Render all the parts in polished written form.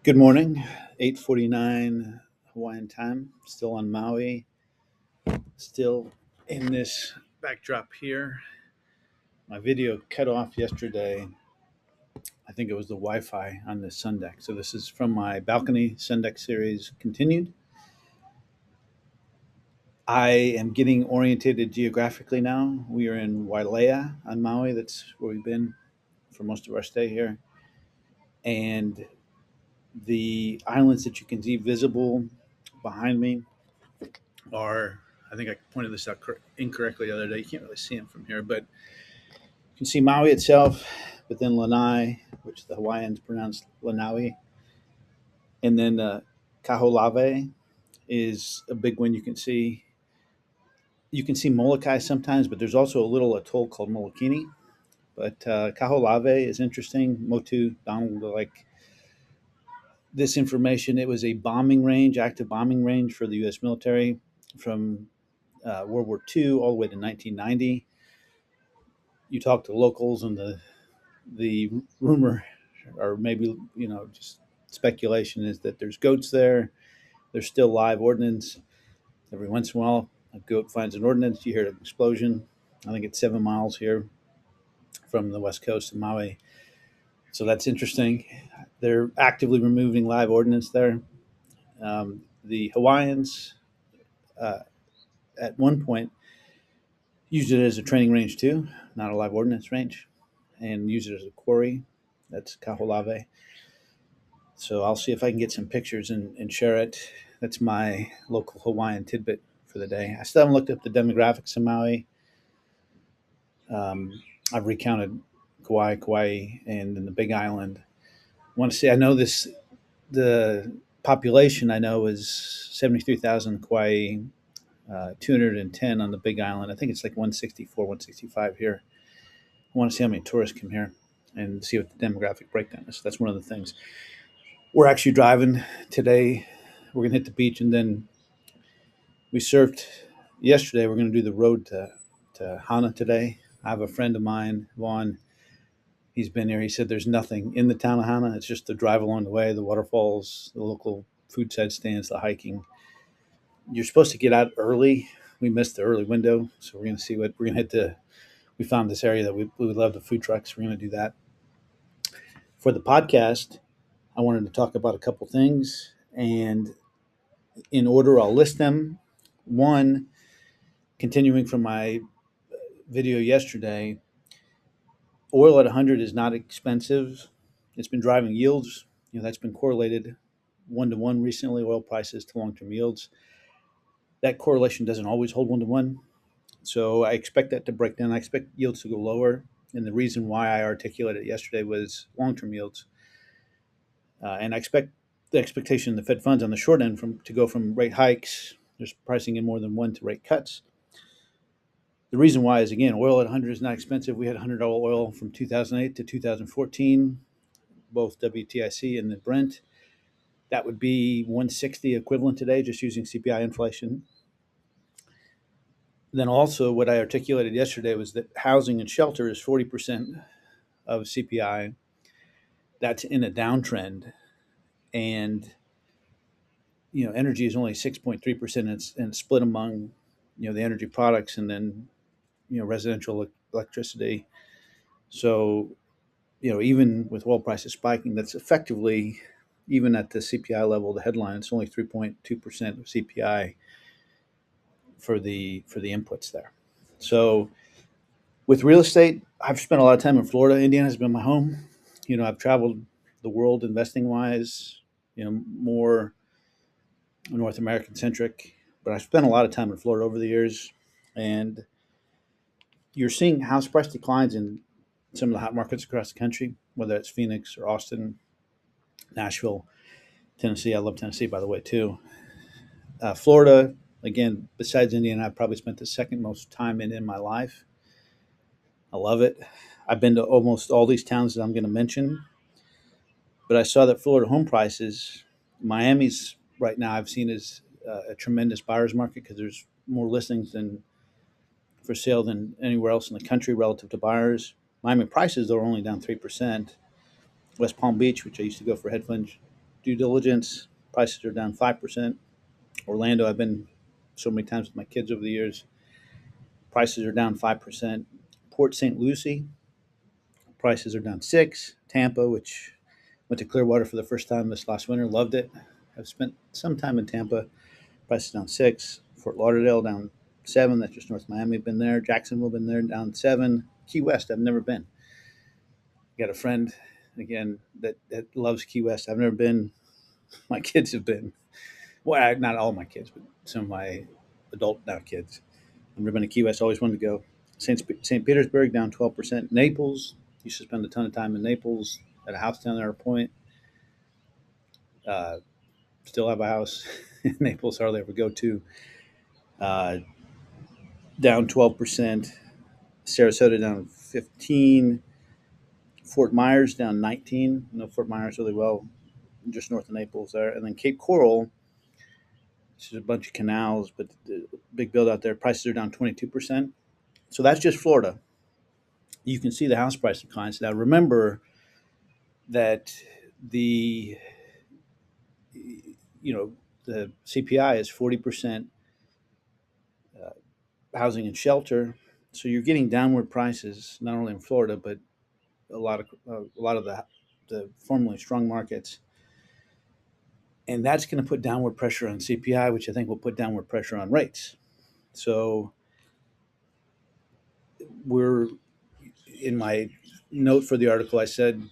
Good morning, 8:49 Hawaiian time. Still on Maui. Still in this backdrop here. My video cut off yesterday. I think it was the Wi-Fi on the sun deck. So this is from my balcony sun deck series continued. I am getting orientated geographically now. We are in Wailea on Maui. That's where we've been for most of our stay here. And the islands that you can see visible behind me are, I think I pointed this out incorrectly the other day. You can't really see them from here, but you can see Maui itself, but then Lanai, which the Hawaiians pronounce Lanaui, and then Kaho'olawe is a big one you can see. You can see Molokai sometimes, but there's also a little atoll called Molokini. But Kaho'olawe is interesting. Motu, Donald, like this information, it was a bombing range, active bombing range for the U.S. military from World War II all the way to 1990. You talk to locals, and the rumor, or maybe just speculation, is that there's goats there. There's still live ordnance. Every once in a while, a goat finds an ordnance. You hear an explosion. I think it's 7 miles here from the west coast of Maui. So that's interesting. They're actively removing live ordnance there. The Hawaiians, uh, at one point, used it as a training range too, not a live ordnance range, and used it as a quarry. That's Kaho'olawe. So I'll see if I can get some pictures and share it. That's my local Hawaiian tidbit for the day. I still haven't looked up the demographics of Maui. I've recounted Kauai, and then the Big Island. I want to say I know this. The population I know is 73,000 Kauai, 210 on the Big Island. I think it's like 164, 165 here. I want to see how many tourists come here and see what the demographic breakdown is. That's one of the things. We're actually driving today. We're gonna hit the beach, and then we surfed yesterday. We're gonna do the road to Hana today. I have a friend of mine, Vaughn. He's been here. He said there's nothing in the town of Hana. It's just the drive along the way, the waterfalls, the local food side stands, the hiking. You're supposed to get out early. We missed the early window, so we're gonna see what we're gonna hit the. We found this area that we would love the food trucks. We're gonna do that for the podcast. I wanted to talk about a couple things, and in order, I'll list them. One, continuing from my video yesterday, oil at 100 is not expensive. It's been driving yields. That's been correlated 1 to 1 recently, oil prices to long term yields. That correlation doesn't always hold 1 to 1. So I expect that to break down. I expect yields to go lower. And the reason why I articulated it yesterday was long term yields. And I expect the expectation in the Fed funds on the short end to go from rate hikes. There's pricing in more than one to rate cuts. The reason why is, again, oil at 100 is not expensive. We had $100 oil from 2008 to 2014, both WTIC and the Brent. That would be 160 equivalent today, just using CPI inflation. Then also what I articulated yesterday was that housing and shelter is 40% of CPI. That's in a downtrend. And energy is only 6.3%, and it's split among the energy products, and then residential electricity. So even with oil prices spiking, that's effectively, even at the CPI level, the headline, it's only 3.2% of CPI for the inputs there. So with real estate, I've spent a lot of time in Florida. Indiana has been my home. I've traveled the world investing wise, more North American centric, but I've spent a lot of time in Florida over the years, and you're seeing house price declines in some of the hot markets across the country, whether it's Phoenix or Austin, Nashville, Tennessee. I love Tennessee, by the way, too. Florida, again, besides Indiana, I've probably spent the second most time in my life. I love it. I've been to almost all these towns that I'm going to mention, but I saw that Florida home prices, Miami's right now I've seen is a tremendous buyer's market because there's more listings than for sale than anywhere else in the country relative to buyers. Miami prices are only down 3%. West Palm Beach, which I used to go for head flinch, due diligence. Prices are down 5%. Orlando, I've been so many times with my kids over the years. Prices are down 5%. Port St. Lucie, prices are down 6. Tampa, which went to Clearwater for the first time this last winter, loved it. I've spent some time in Tampa. Prices down 6. Fort Lauderdale down 7. That's just North Miami. Been there. Jacksonville been there, down 7. Key West, I've never been. Got a friend again that loves Key West. I've never been. My kids have been. Well, not all my kids, but some of my adult now kids. I've never been to Key West. Always wanted to go. St. Petersburg down 12%. Naples, used to spend a ton of time in Naples. At a house down there at a point. Uh, Still have a house in Naples. Hardly ever go to. Uh, Down 12%. Sarasota down 15. Fort Myers down 19. I know Fort Myers really well, just north of Naples there. And then Cape Coral, which is a bunch of canals, but the big build out there. Prices are down 22%. So that's just Florida. You can see the house price declines. Now remember that the you know the CPI is 40% housing and shelter, so you're getting downward prices not only in Florida but a lot of the formerly strong markets, and that's going to put downward pressure on CPI, which I think will put downward pressure on rates. So we're in my note for the article, I said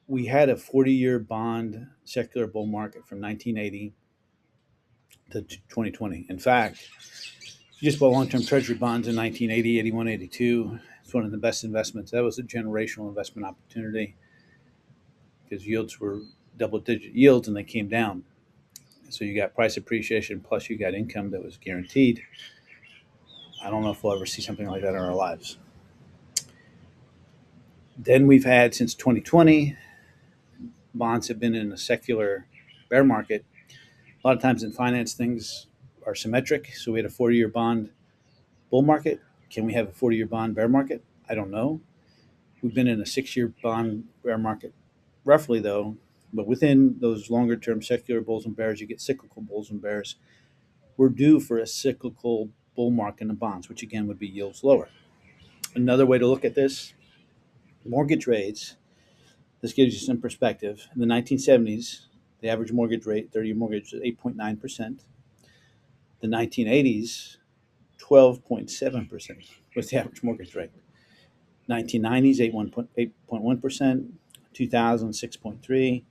we had a 40-year bond secular bull market from 1980 to 2020. In fact, you just bought long-term treasury bonds in 1980, 81, 82. It's one of the best investments. That was a generational investment opportunity because yields were double-digit yields and they came down. So you got price appreciation plus you got income that was guaranteed. I don't know if we'll ever see something like that in our lives. Then we've had, since 2020, bonds have been in a secular bear market. A lot of times in finance, things are symmetric. So we had a 40-year bond bull market. Can we have a 40-year bond bear market? I don't know. We've been in a 6-year bond bear market, roughly though. But within those longer term secular bulls and bears, you get cyclical bulls and bears. We're due for a cyclical bull market in bonds, which again would be yields lower. Another way to look at this, mortgage rates. This gives you some perspective. In the 1970s, the average mortgage rate, 30-year mortgage, was 8.9%. The 1980s, 12.7% was the average mortgage rate. 1990s, 8.1%. 2000, 6.3.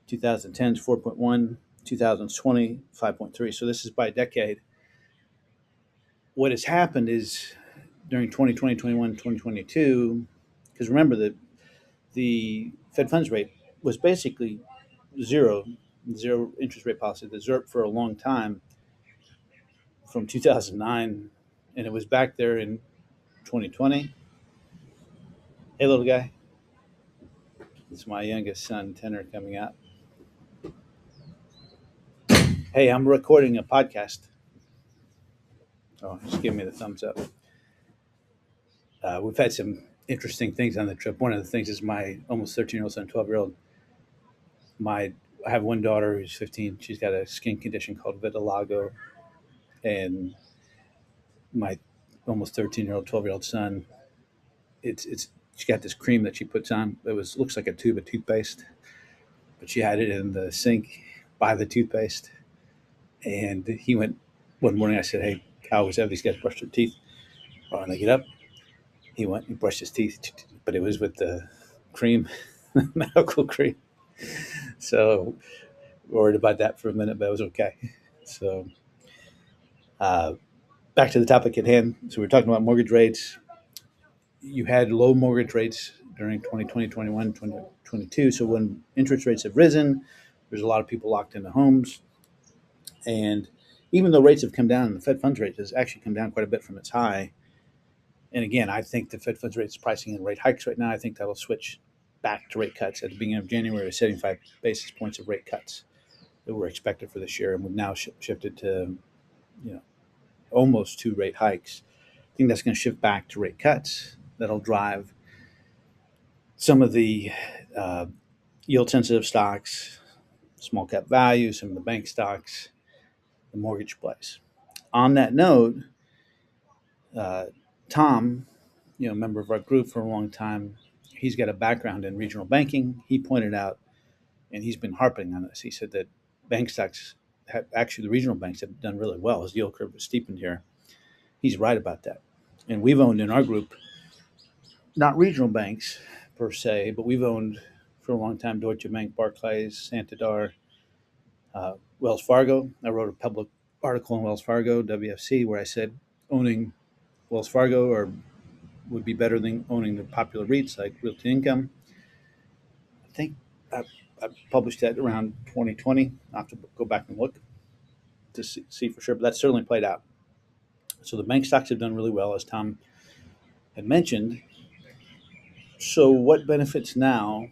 2010s, 4.1. 2020, 5.3. So this is by decade. What has happened is during 2020, 21, 2022, because remember that the Fed funds rate was basically zero, zero interest rate policy, the ZIRP for a long time from 2009, and it was back there in 2020. Hey, little guy. It's my youngest son, Tenor, coming out. Hey, I'm recording a podcast. Oh, just give me the thumbs up. We've had some interesting things on the trip. One of the things is my almost 13-year-old son, 12-year-old. I have one daughter who's 15. She's got a skin condition called vitiligo, and my almost 13-year-old, 12-year-old son, it's she got this cream that she puts on. It looks like a tube of toothpaste, but she had it in the sink by the toothpaste. And he went one morning. I said, "Hey, I always have these guys brush their teeth. Oh, when they get up." He went and brushed his teeth, but it was with the cream, medical cream. So worried about that for a minute, but it was okay. So uh, back to the topic at hand. So we're talking about mortgage rates. You had low mortgage rates during 2020, 21, 2022. So when interest rates have risen, there's a lot of people locked into homes. And even though rates have come down, the Fed funds rate has actually come down quite a bit from its high. And again, I think the Fed funds rate is pricing in rate hikes right now. I think that will switch back to rate cuts at the beginning of January with 75 basis points of rate cuts that were expected for this year. And we've now shifted to, almost 2 rate hikes. I think that's going to shift back to rate cuts. That'll drive some of the yield sensitive stocks, small cap value, some of the bank stocks, the mortgage plays. On that note, uh, Tom, member of our group for a long time, he's got a background in regional banking. He pointed out, and he's been harping on this. He said that bank stocks have actually the regional banks have done really well as the yield curve was steepened here. He's right about that, and we've owned in our group not regional banks per se, but we've owned for a long time Deutsche Bank, Barclays, Santander, Wells Fargo. I wrote a public article on Wells Fargo, WFC, where I said owning Wells Fargo or would be better than owning the popular REITs like Realty Income. I think I, I published that around 2020. I have to go back and look to see for sure, but that certainly played out. So the bank stocks have done really well, as Tom had mentioned. So what benefits now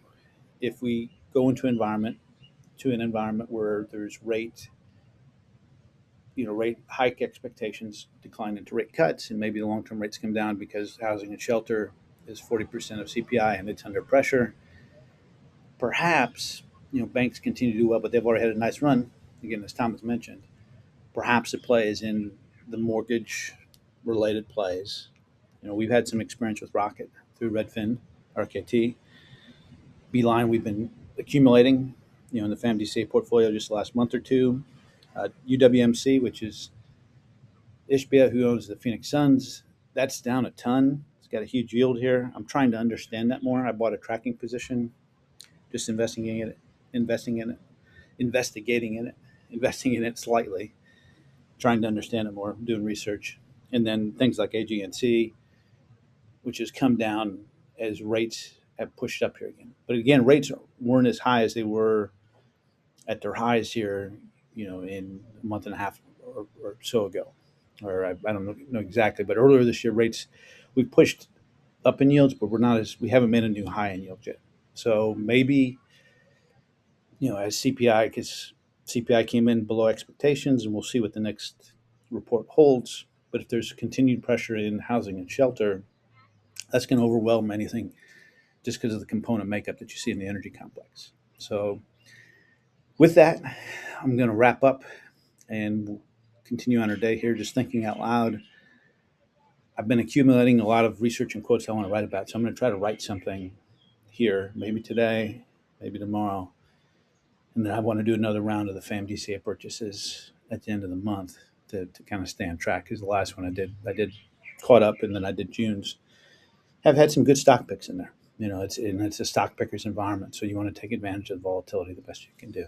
if we go into an environment where there's rate hike expectations decline into rate cuts, and maybe the long-term rates come down because housing and shelter is 40% of CPI and it's under pressure. Perhaps banks continue to do well, but they've already had a nice run. Again, as Thomas mentioned, perhaps the play is in the mortgage-related plays. We've had some experience with Rocket through Redfin, RKT, Beeline. We've been accumulating, in the FAMDC portfolio just the last month or two. UWMC, which is Ishbia, who owns the Phoenix Suns, that's down a ton. It's got a huge yield here. I'm trying to understand that more. I bought a tracking position, just investing in it, investigating in it, investing in it slightly, trying to understand it more, doing research. And then things like AGNC, which has come down as rates have pushed up here again. But again, rates weren't as high as they were at their highs here, in a month and a half or so ago. Or I don't know exactly, but earlier this year, rates we pushed up in yields, but we haven't made a new high in yields yet. So maybe as because CPI came in below expectations, and we'll see what the next report holds. But if there's continued pressure in housing and shelter, that's going to overwhelm anything just because of the component makeup that you see in the energy complex. So with that, I'm going to wrap up and continue on our day here, just thinking out loud. I've been accumulating a lot of research and quotes I want to write about, so I'm going to try to write something here, maybe today, maybe tomorrow. And then I want to do another round of the FAMDCA purchases at the end of the month to kind of stay on track, because the last one I did caught up, and then I did June's. I've had some good stock picks in there. It's a stock picker's environment, so you want to take advantage of the volatility the best you can do.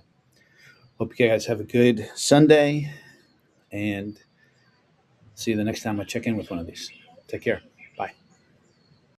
Hope you guys have a good Sunday, and see you the next time I check in with one of these. Take care.